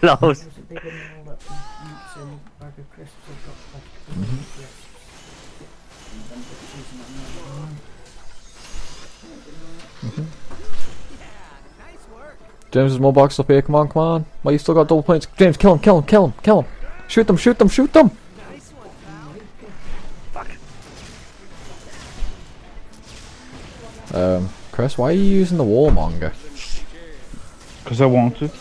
Lols. Was it bigger than all that nuts and bag of crisps I've got left? James, there's more boxes up here. Come on, come on. Why you still got double points? James, kill him, kill him, kill him, kill him. Shoot them, shoot them, shoot them. Fuck. Chris, why are you using the warmonger? Because I want to.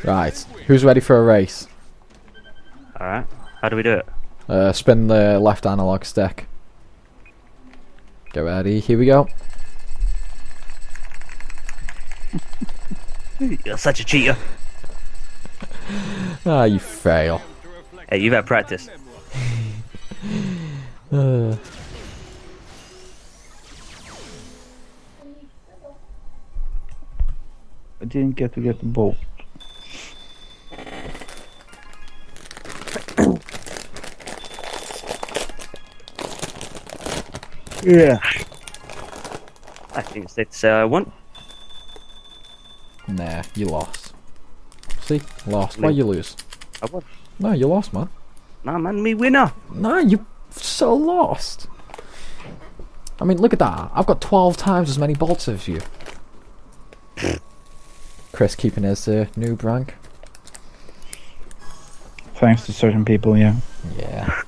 Right, who's ready for a race? Alright. How do we do it? Spin the left analog stick. Get ready, here we go. You're such a cheater. Ah, you fail. Hey, you've had practice. Uh, I didn't get to get the bolt. Yeah. I think it's safe to say I won. nah, you lost. See? Lost. Why you lose? I won. No, you lost, man. Nah, man, me winner. No, you so lost. I mean, look at that. I've got 12 times as many bolts as you. Chris keeping his noob rank. Thanks to certain people, yeah. Yeah.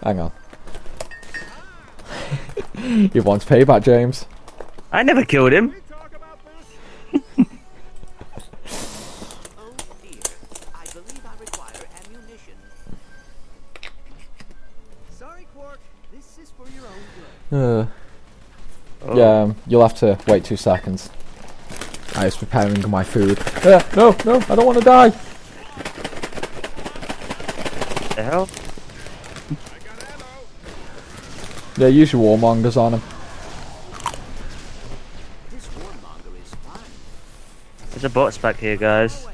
Hang on. He wants payback, James. I never killed him. Yeah, you'll have to wait 2 seconds. I was preparing my food. No, no, I don't want to die. The hell? Yeah, use your warmongers on him. There's a box back here, guys.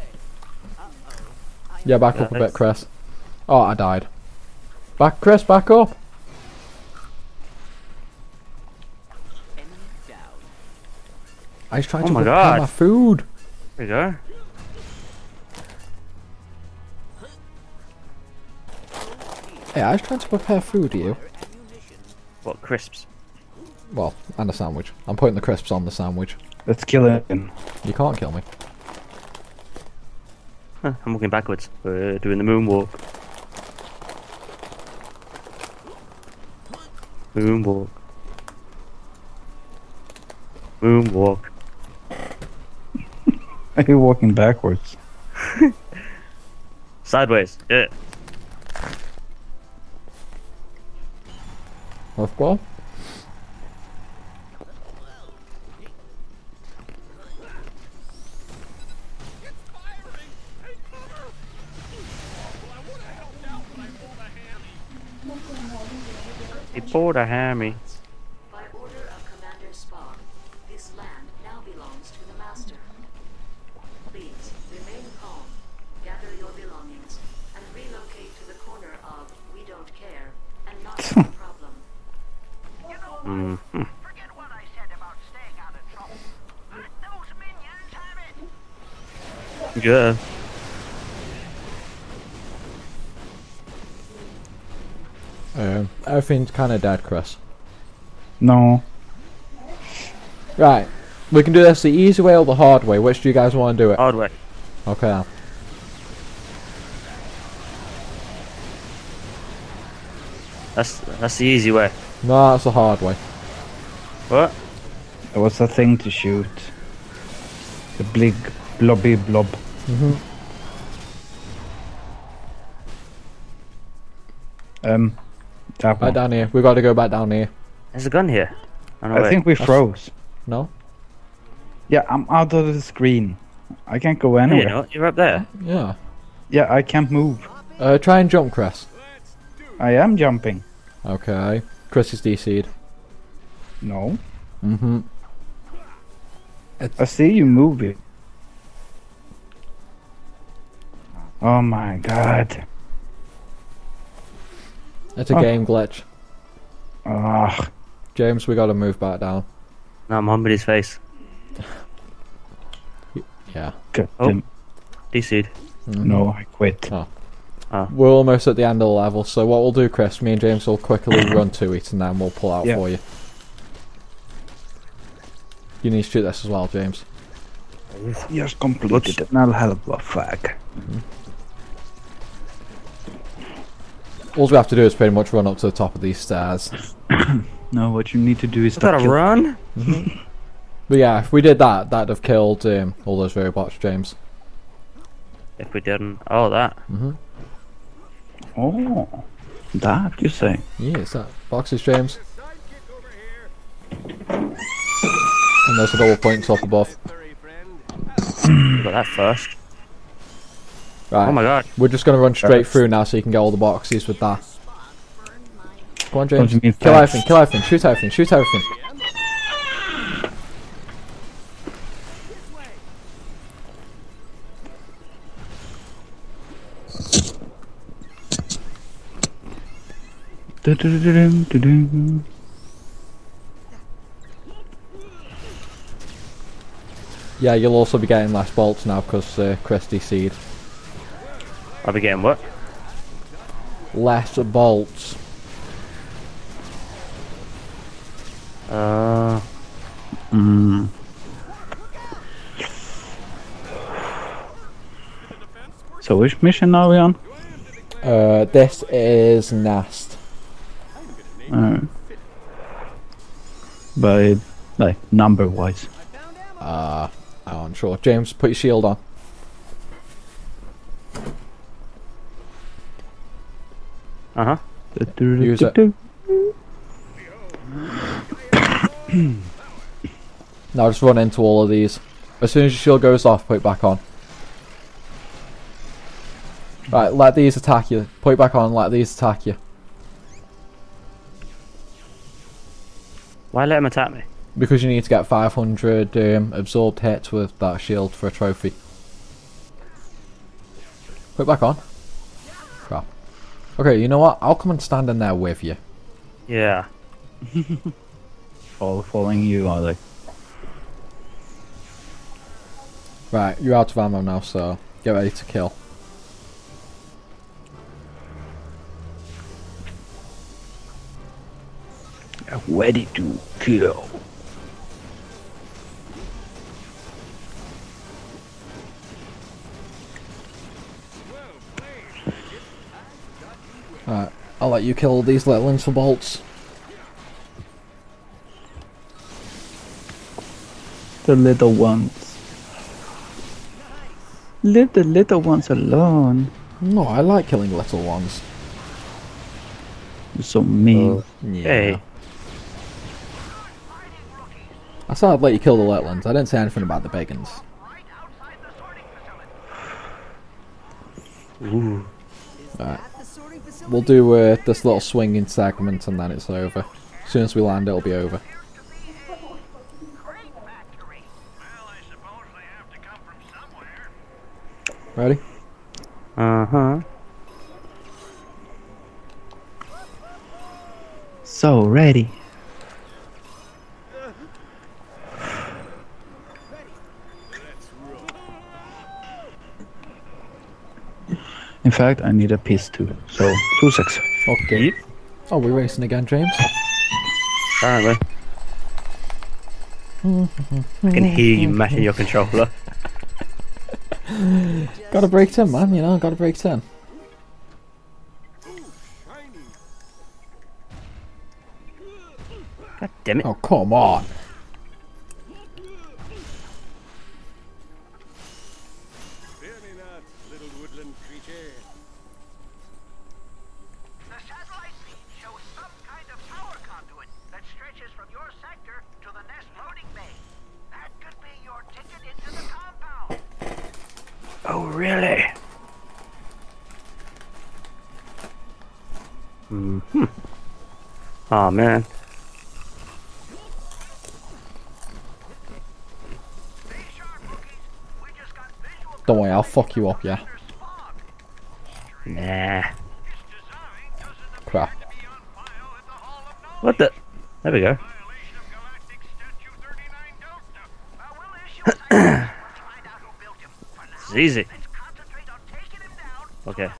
Yeah, back up a bit, Chris. Oh, I died. Back, Chris, back up. I was trying to my prepare God. my food. There we go. Hey, I was trying to prepare food, you. What, crisps? Well, and a sandwich. I'm putting the crisps on the sandwich. Let's kill him. You can't kill me. Huh, I'm walking backwards. We're doing the moonwalk. Moonwalk. Moonwalk. Are you walking backwards? Sideways. Yeah. Let's go. He pulled a hammy. By order of Commander Spock, this land now belongs to the Master. Please remain calm, gather your belongings, and relocate to the corner of We Don't Care and not a problem. Mm-hmm. Forget what I said about staying out of trouble. Those minions have it. Yeah. Everything's kind of dead, Chris. No. Right, we can do this the easy way or the hard way. Which do you guys want to do it? Hard way. Okay. That's the easy way. No, that's the hard way. What? There was a thing to shoot. The big blobby blob. That Back one. down here. We've got to go back down here. There's a gun here. Oh, no, I wait. think we froze. No? Yeah, I'm out of the screen. I can't go No, anywhere. you're not. You're up there. Yeah. Yeah, I can't move. Try and jump, Chris. I am jumping. Okay. Chris is Dced. No. Mm-hmm. I see you moving. Oh my god. It's a Oh. game glitch. Ugh. James, we got to move back down. No, I'm on with his face. Yeah. Got Oh. them. Dced. No, I quit. Oh. Oh. We're almost at the end of the level, so what we'll do, Chris, me and James will quickly run to it and then we'll pull out Yeah. for you. You need to shoot this as well, James. Just completed it, and I'll have a fag. All we have to do is pretty much run up to the top of these stairs. No, what you need to do is Is that a kill- run? But yeah, if we did that, that'd have killed all those robots, James. If we didn't. Oh, that. Oh, that you say? Yeah, it's that. Boxes, James. And there's a double points up above. We got that first. Right. Oh my god. We're just going to run straight through now so you can get all the boxes with that. Come on, What do James. you mean Kill fast? everything, kill everything, shoot everything, shoot everything. Du-du-du-dum-du-dum. Yeah, you'll also be getting less bolts now because Chris Dced. I'll be getting what? Less bolts. Mm. So which mission are we on? This is Nest. By like number wise. I'm sure. James, put your shield on. Uh-huh. Use it. Now just run into all of these. As soon as your shield goes off, put it back on. Right, let these attack you. Put it back on, let these attack you. Why let him attack me? Because you need to get 500 absorbed hits with that shield for a trophy. Put it back on. Crap. Okay, you know what? I'll come and stand in there with you. Yeah. All following you, are they? Right, you're out of ammo now, so get ready to kill. Ready to kill. Alright, I'll let you kill these little ones for bolts. The little ones. Leave the little ones alone. No, I like killing little ones. You're so mean. Yeah. Hey. I said I'd let you kill the little ones. I didn't say anything about the big ones. Right outside the sorting facility. Ooh. Alright. We'll do this little swinging segment and then it's over. As soon as we land, it'll be over. Crate factory. Well, I suppose they have to come from somewhere. Ready? Uh-huh. So ready. In fact, I need a piece too. So 2 seconds. Okay. Yep. Oh, we're racing again, James. Apparently. I can hear you mashing your controller. Gotta break 10, man, you know, gotta break 10. God damn it. Oh, come on. The satellite feed shows some kind of power conduit that stretches from your sector to the nest loading bay. That could be your ticket into the compound. Oh, really? Mm-hmm. Oh, man. Stay sharp, rookies. We just got visual Don't worry, I'll fuck you up, yeah. under smog. Nah. This design doesn't appear Crap. to be on file at the Hall of Knowledge. What the? There we go. Violation of Galactic Statute 39 Delta. We'll issue a citation once we find out who built It's easy. Let's concentrate on taking him down. Okay.